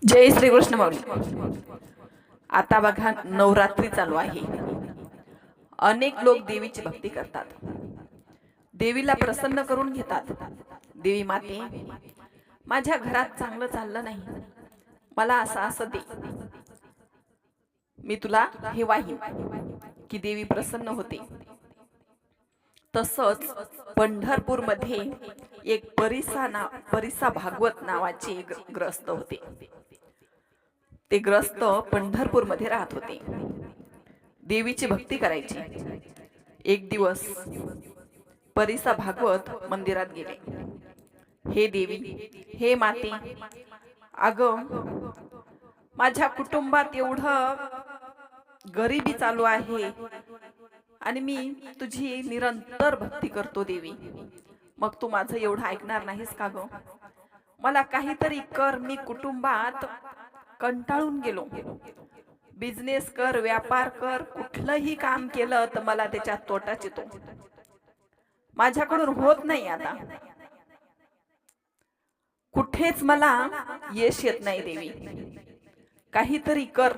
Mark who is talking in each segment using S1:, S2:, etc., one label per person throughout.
S1: जय श्री कृष्ण माऊली। आता बघा नवरात्री चालू आहे। अनेक लोक देवीची भक्ती करतात, देवीला प्रसन्न करून घेतात। देवी माते, माझ्या घरात चांगलं चाललं नाही, मला असं दे, मी तुला हे वाहीन की देवी प्रसन्न होते। तसंच पंढरपूर मध्ये एक परिसा भागवत नावाचे एक ग्रस्त होते। ते ग्रस्त पंढरपूर मध्ये राहत होते, देवीची भक्ती करायची। एक दिवस परिसा भागवत मंदिरात गेले। हे देवी, हे माते, अगं माझ्या कुटुंबात एवढं गरिबी चालू आहे आणि मी तुझी निरंतर भक्ती करतो देवी, मग तू माझं एवढं ऐकणार नाहीस का ग? मला काहीतरी कर, मी कुटुंबात कंटाळून गेलो। बिझनेस कर, व्यापार कर, कुठलंही काम केलं तर मला त्याच्यात तोटाच येतो, माझ्याकडून होत नाही। आता कुठेच मला यश येत नाही देवी, काहीतरी कर।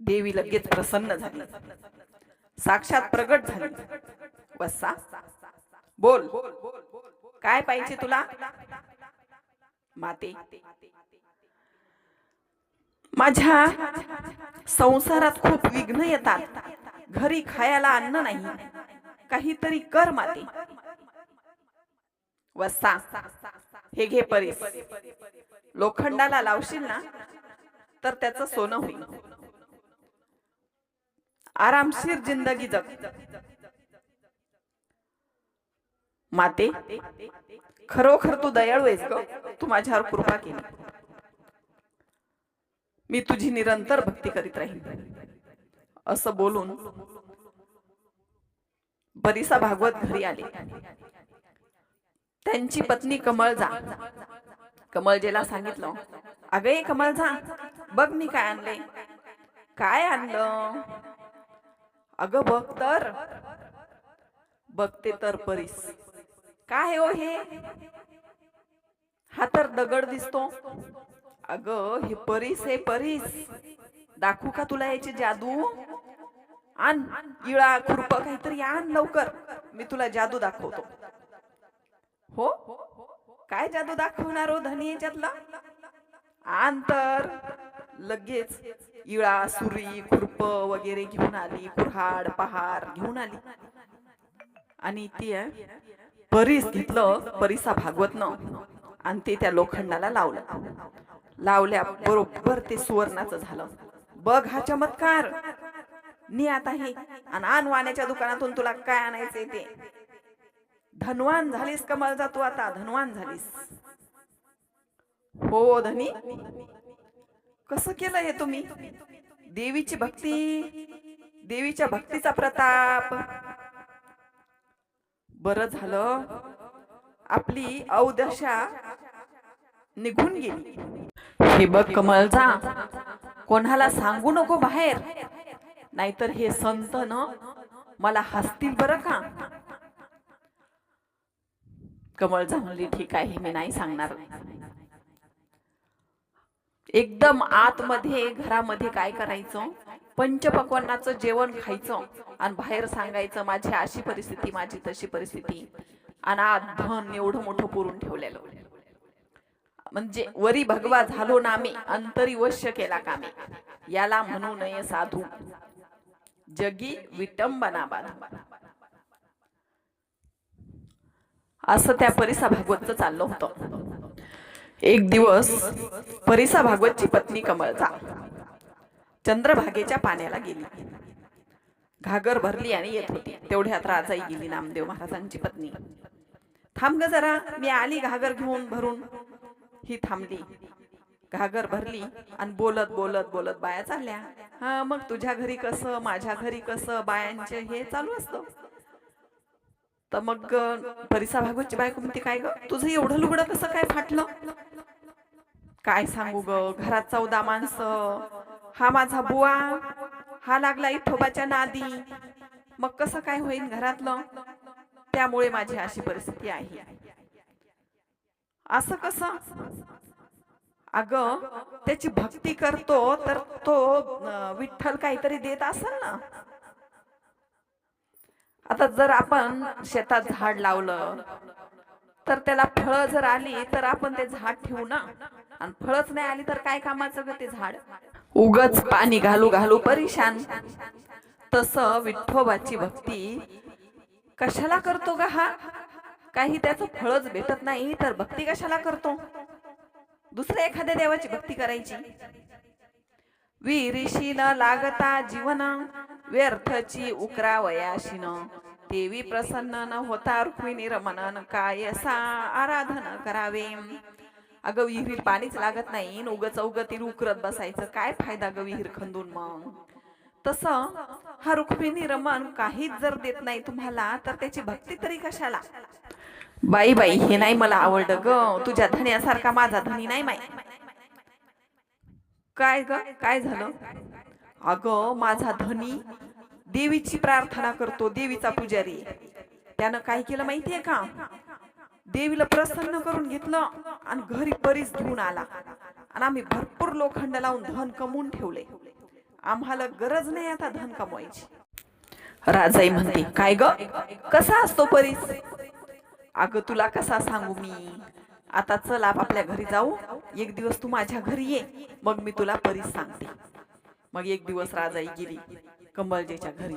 S1: देवी लगेच प्रसन्न झाली, साक्षात प्रगट झाली। बसा, बोल, काय पाहिजे तुला? माते, माझ्या संसारात खूप विघ्न येतात, घरी खायला अन्न नाही, काहीतरी कर माते। वसा, हे घे परीस, लोखंडाला लावशील ना तर त्याचं सोनं होईल, आरामशीर जिंदगी जग। माते, खरोखर तू दयाळू आहेस ग, तू माझ्यावर कृपा केली, मी तुझी निरंतर भक्ती करीत राहीन। असं बोलून परिसा भागवत घरी आले। त्यांची पत्नी कमळजा कमळजेला सांगितलं, अगे कमळजा, बघ मी काय आणले। काय आणलं? अगं बघ तर। बघते तर परीस, काय हो हे? हा तर दगड दिसतो। अगं हे परीस, हे परीस, दाखवू का तुला याची जादू? आण इळा खुरप काहीतरी आण लवकर, मी तुला जादू दाखवतो। हो, काय जादू दाखवणार हो धनी याच्यातला? आण तर। लगेच इळा, सुरी, खुरप वगैरे घेऊन आली, कुऱ्हाड पहार घेऊन आली आणि ती परीस घेतलं परिसा भागवतनं आणि ते त्या लोखंडाला लावलं। लावल्या बरोबर ते सुवर्णाचं झालं। बघ हा चमत्कार, नी आता हे आणि आण वाण्याच्या दुकानातून तुला काय आणायचंय ते। धनवान झालीस कमळजा तू, आता धनवान झालीस। हो धनी, कसं केलं हे तुम्ही? देवीची भक्ती, देवीच्या भक्तीचा प्रताप। बरं झालं आपली अवदशा निघून गेली। हे बघ कमळजा, कोणाला सांगू नको बाहेर, नाहीतर हे संत न मला हसतील बरं का। कमळजा म्हणली, ठीक आहे, मी नाही सांगणार। एकदम आतमध्ये घरामध्ये काय करायचं, पंचपक्वान्नाचं जेवण खायचं आणि बाहेर सांगायचं माझी अशी परिस्थिती, माझी तशी परिस्थिती, आणि आज धन एवढं मोठं पुरून ठेवलेलं। म्हणजे वरी भगवा झालो नामे, अंतरी वश्य केला कामे, याला म्हणू नये साधू, जगी विटंबना बाधू। असं त्या परिसा भागवतचं चाललं होतं। एक दिवस परिसा भागवतची पत्नी कमळजा चंद्रभागेच्या पाण्याला गेली, घागर भरली आणि येत होती। तेवढ्यात राजाई गेली, नामदेव महाराजांची पत्नी। थांब ग जरा, मी आली घागर घेऊन भरून। ही थांबली, घागर भरली आणि बोलत बोलत बोलत बाया चालल्या। हा, मग तुझ्या घरी कसं, माझ्या घरी कसं, बायांचे हे चालू असतं। तर मग परिसा भागवतची बायको म्हणते, काय ग तुझं एवढं लुगडं कसं काय फाटलं? काय सांगू ग, घरात 14 माणसं, हा माझा बुवा, हा लागला इठोबाच्या नादी, मग कसं काय होईल घरातलं, त्यामुळे माझी अशी परिस्थिती आहे। असं कसं? अगं त्याची भक्ती करतो तर तो विठ्ठल काहीतरी देत असेल ना. आता जर आपण शेतात झाड लावलं तर त्याला फळं जर आली तर आपण ते झाड ठेवू ना, आणि फळच नाही आली तर काय कामाचं ग ते झाड. उगच पाणी घालू घालू परेशान. तसं विठ्ठोबाची भक्ती कशाला करतो ग हा? काही त्याचं फळच भेटत नाही तर भक्ती कशाला करतो? दुसऱ्या एखाद्या देवाची भक्ती करायची. विहिरीशी न लागता जीवन, व्यर्थची उकरावयाशीन, देवी प्रसन्न न होता रुक्मिणी रमणन, काय सा आराधन करावे. अगं विहिरीत पाणीच लागत नाही, उगच उगतीला उकरत बसायचं, काय फायदा ग विहीर खंदून मग. तसं हा रुक्मिणी रमण काहीच जर देत नाही तुम्हाला तर त्याची भक्ती तरी कशाला. बाई बाई हे नाही मला आवडलं ग, तुझ्या धन्यासारखा माझा धनी नाही माई. काय ग काय झालं? अगं माझा धनी देवीची प्रार्थना करतो, देवीचा पुजारी. त्यानं काय केलं माहितीये का? देवीला प्रसन्न करून घेतलं आणि घरी परीस घेऊन आला, आणि आम्ही भरपूर लोखंड लावून धन कमवून ठेवले. आम्हाला गरज नाही आता धन कमवायची. राजाई म्हणते काय ग कसा असतो परीस? अगं तुला कसा सांगू मी. आता चल आपल्या घरी जाऊ, एक दिवस तू माझ्या घरी ये, मग मी तुला परीस सांगते. मग एक दिवस राजाई गेली कमलजेच्या घरी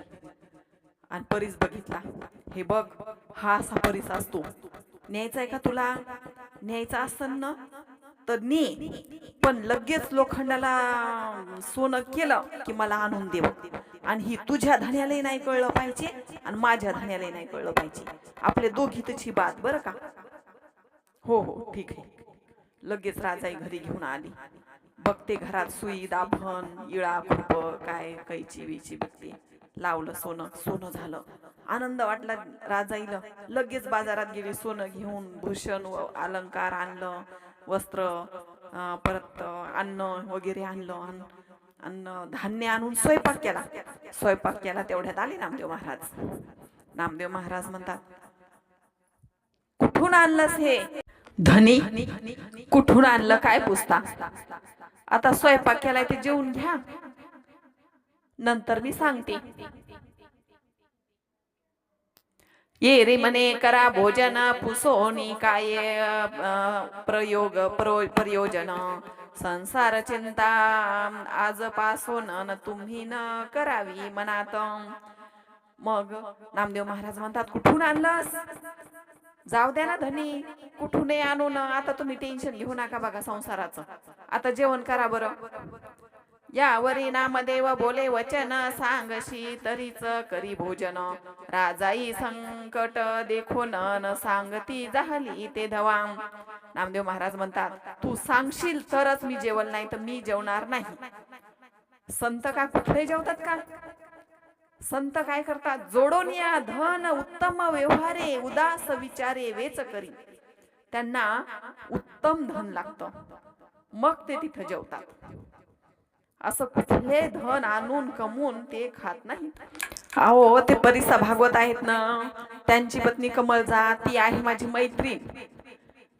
S1: आणि परीस बघितला. हे बघ हा असा परीस असतो, न्यायचा का तुला? न्यायचा असन ना तर ने, पण लगेच लोखंडाला सोनं केलं की मला आणून देव. आणि ही तुझ्या धन्यालाही नाही कळलं पाहिजे आणि माझ्या धन्यालाही नाही कळलं पाहिजे, आपले दोघीतची बात बरं का. हो हो ठीक आहे. लगेच राजाई घरी घेऊन आली. बघते घरात सुई दाभण इळा खुप काय कैची विची बघते. लावलं सोनं, सोनं झालं. आनंद वाटला राजाईला. लगेच बाजारात गेली, सोनं घेऊन भूषण अलंकार आणलं, वस्त्र परत अन्न वगैरे आणलं, अन्न धान्य आणून स्वयंपाक केला. स्वयंपाक केला तेवढ्यात आले नामदेव महाराज. नामदेव महाराज म्हणतात कुठून आणलंस हे धनी? कुठून आणलं काय पुसता? आता स्वयंपाक केलाय ते जेवून घ्या, नंतर मी सांगते. ये रे मने करा भोजन, पुसोनी काय प्रयोग प्रयोजन, संसार चिंता आजपासून न तुम्ही न करावी मनात. मग नामदेव महाराज म्हणतात कुठून आणलंस? जाऊ द्या ना धनी, कुठून आणून आता तुम्ही टेन्शन घेऊ नका बघा संसाराचं. आता जेवण करा बरं. यावरी नामदेव बोले वचन, सांगशी तरीच करी भोजन, राजाई संकट देखून न सांगती झाली ते धवा. नामदेव महाराज म्हणतात तू सांगशील तरच मी जेवण, नाही तर मी जेवणार नाही. संत का कुठले जेवतात का? संत काय करतात? जोडून या धन उत्तम व्यवहारे, उदास विचारे वेच करी. त्यांना उत्तम धन लागतं, मग ते तिथं जेवतात. असं कुठले धन आणून कमवून ते खात नाहीत. अहो ते परिसा भागवत आहेत ना, त्यांची पत्नी कमलजा ती आहे माझी मैत्रीण,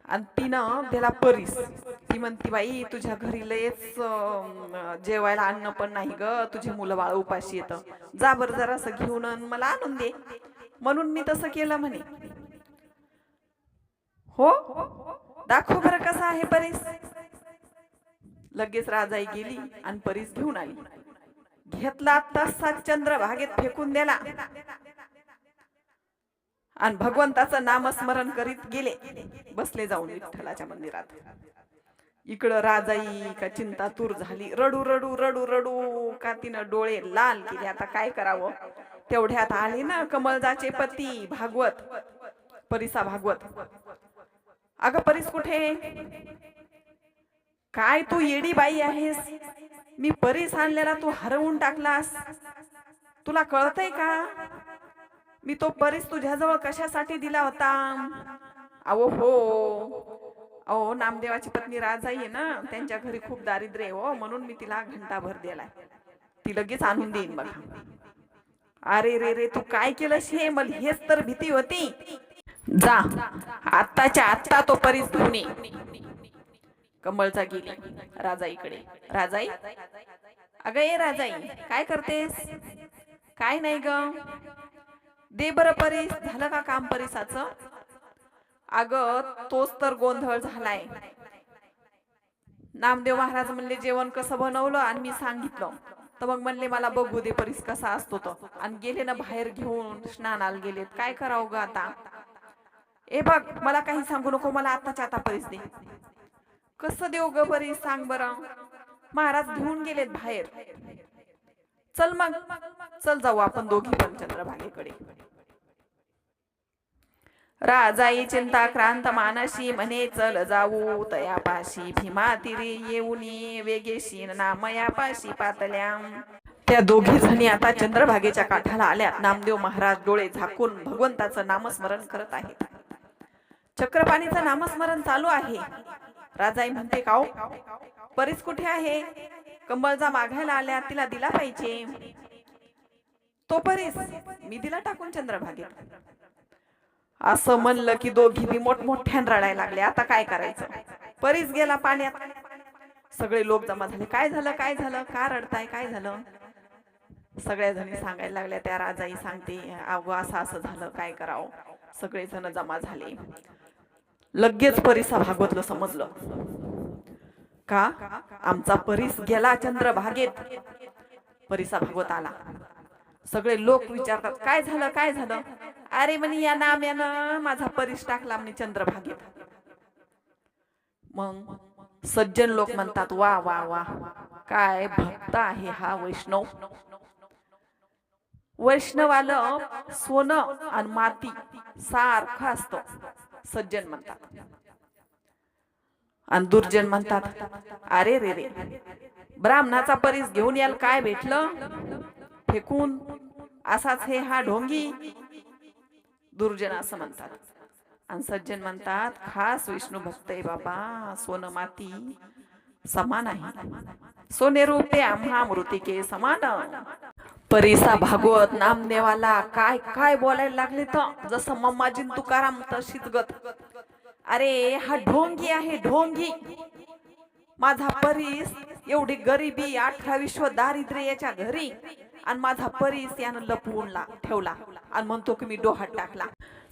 S1: आणि तिनं त्याला परीस. ती म्हणती बाई तुझ्या घरी लयच जेवायला अन्न पण नाही ग, तुझे मुलं बाळ उपाशी येतं, जा बरं जरासं घेऊन मला आणून दे. म्हणून मी तसं केलं म्हणे. हो दाखव बरं कसा आहे परीस. लगेच राजाई गेली आणि परीस घेऊन आली. घेतला तसा चंद्रभागेत फेकून दिला आणि भगवंताचं नामस्मरण करीत गेले, बसले जाऊन विठ्ठलाच्या मंदिरात. इकडं राजाई का चिंतातूर झाली, रडू रडू रडू रडू का तिनं डोळे लाल केले. आता काय करावं? तेवढ्यात आले ना कमलजाचे पती भागवत, परिसा भागवत. अगं परीस कुठे? काय तू येडी बाई आहेस? मी परीस आणलेला तू हरवून टाकलास, तुला कळतंय का? मी तो परीस तुझ्याजवळ कशासाठी दिला होता? अहो हो, अहो नामदेवाची पत्नी राजाई आहे ना, त्यांच्या घरी खूप दारिद्र्य आहे हो, म्हणून मी तिला घंटाभर दिलाय, ती लगेच आणून देईन बघा. अरे रे रे तू काय केलंस हे? मला हेच तर भीती होती. जा आत्ताच्या आत्ता तो परीस घेऊन ये. कमळचा गेली राजाईकडे. राजाई, अगं ये राजाई, काय करतेस? काय नाही ग, दे बरं परीस. झालं का काम परीसाचं? अगं तोच तर गोंधळ झालाय. नामदेव महाराज म्हणले जेवण कसं बनवलं, आणि मी सांगितलं तर मग म्हणले मला बघू दे परीस कसा असतो तो, आणि गेले ना बाहेर घेऊन स्नानाला गेलेत. काय करावं ग आता? ए बघ, मला काही सांगू नको, मला आताच्या आता परीस दे. कसं देऊ ग परीस, सांग बरं. महाराज घेऊन गेलेत बाहेर. चल मग, चल जाऊ आपण दोघी पण चंद्रभागेकडे. राजाई चिंताक्रांत मानसी म्हणे चल जाऊ तयापाशी. भीमा तिरी येऊनी वेगेशी नामयापाशी पातल्या. त्या दोघी जणी आता चंद्रभागेच्या काठाला आल्या. नामदेव महाराज डोळे झाकून भगवंताचं नामस्मरण करत आहेत. चक्रपाणीचं नामस्मरण चालू आहे. राजाई म्हणते काओ, परीस कुठे आहे? कंबळजा मागायला आल्या, तिला दिला पाहिजे. तो परीस मी दिला टाकून चंद्रभागेत. असं म्हणलं की दोघी बी मोठमोठ्यान रडायला लागले. आता काय करायचं? परीस गेला पाण्यात. सगळे लोक जमा झाले. काय झालं, काय झालं, का रडताय, काय झालं? सगळ्या जणी सांगायला लागल्या. त्या राजाई सांगते अगं असं असं झालं, काय करावं? सगळे जण जमा झाले. लगेच परीसा भागवतलं समजलं. का आमचा परीस गेला चंद्रभागेत. परीसा भागवत आला. सगळे लोक विचारतात काय झालं, काय झालं? अरे म्हणे या नाम्यानं माझा परीस टाकला म्हणे चंद्रभागेत. मग सज्जन लोक म्हणतात वा वा वा, काय भक्त आहे हा वैष्णव. वैष्णवालं सोनं आणि माती सारखं असतं, सज्जन म्हणतात. आणि दुर्जन म्हणतात अरे रे रे, ब्राह्मणाचा परीस घेऊन याल, काय भेटलं फेकून, असाच हे हा ढोंगी. दुर्जन असं म्हणतात. आणि सज्जन म्हणतात खास विष्णू भक्त आहे बाबा, सोनं माती समान आहे, सोने रूपे आम्हा मृतिके समान. परीसा भागवत नामदेवाला काय काय बोलायला लागले तर जसं मम्माजी तुकाराम तशीच गत. अरे हा ढोंगी आहे, ढोंगी. माझा परीस एवढी गरिबी 18 विश्व दारिद्र्य याच्या घरी, आणि माझा परीस यानं लपवून ठेवला आणि म्हणतो की मी डोहात टाकला.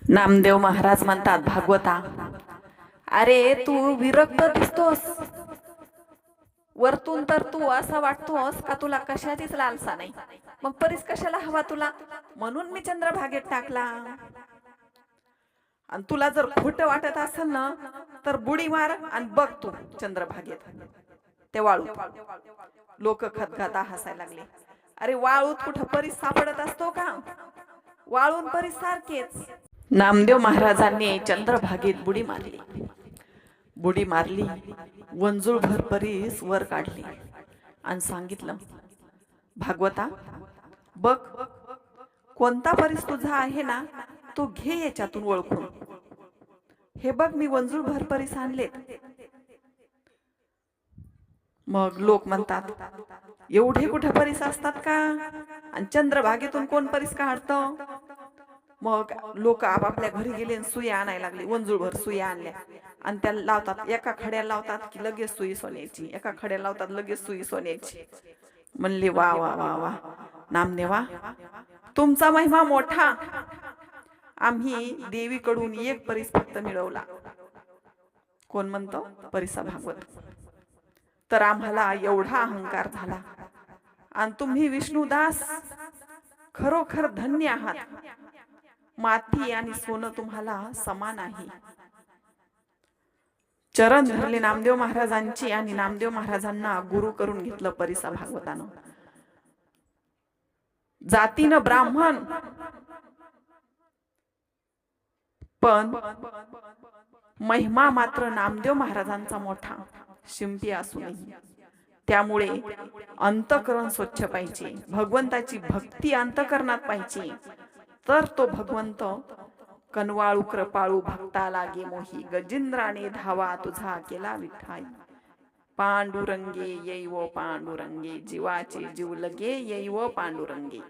S1: नामदेव महाराज म्हणतात भागवता, अरे तू विरक्त दिसतोस, वरतून तर तू असं वाटतोस का तुला कशाचीच लालसा नाही. मग परीस कशाला हवा तुला? म्हणून मी चंद्रभागेत टाकला. आणि तुला जर खोटं वाटत असेल ना तर बुडी मार आणि बघ तू चंद्रभागेत ते वाळू. लोक खतखता हसायला लागले. अरे वाळूत कुठं परीस सापडत असतो का? वाळून परीस सारखेच. नामदेव महाराजांनी चंद्रभागेत बुडी मारली. बुडी मारली, वंजुळभर परीस वर काढली आणि सांगितलं भागवता बघ, कोणता परीस तुझा आहे ना तो घे याच्यातून ओळखून. हे बघ मी वंजुळभर परीस आणलेत. मग लोक म्हणतात एवढे कुठे परीस असतात का? आणि चंद्रभागेतून कोण परीस काढतं? मग लोक आपापल्या घरी गेले आणि सुया आणायला लागले. वंजुळभर सुया आणल्या आणि त्याला लावतात. एका खड्याला लावतात की लगेच सुई सोन्याची, एका खड्याला लावतात लगेच सुई सोन्याची. म्हणले वा वा वा वा नामदेवा, तुमचा महिमा मोठा. आम्ही देवीकडून एक परीस फक्त मिळवला. कोण म्हणतो? परीसा भागवत. तर आम्हाला एवढा अहंकार झाला. आणि तुम्ही विष्णुदास खरोखर धन्य आहात. माती आणि सोनं तुम्हाला समान आहे. चरण धरले नामदेव महाराजांची आणि नामदेव महाराजांना गुरु करून घेतलं परीसा भागवतानं. जातीनं ब्राह्मण, पण महिमा मात्र नामदेव महाराजांचा मोठा. शिंपी असूनही त्यामुळे अंतःकरण स्वच्छ पाहिजे. भगवंताची भक्ती अंतःकरणात पाहिजे. तर तो भगवंत कनवाळू कृपाळू भक्ता लागे मोही. गजेंद्राने धावा तुझा केला विठाई. पांडुरंगे येईव पांडुरंगे, जीवाचे जीव लगे येईव पांडुरंगे.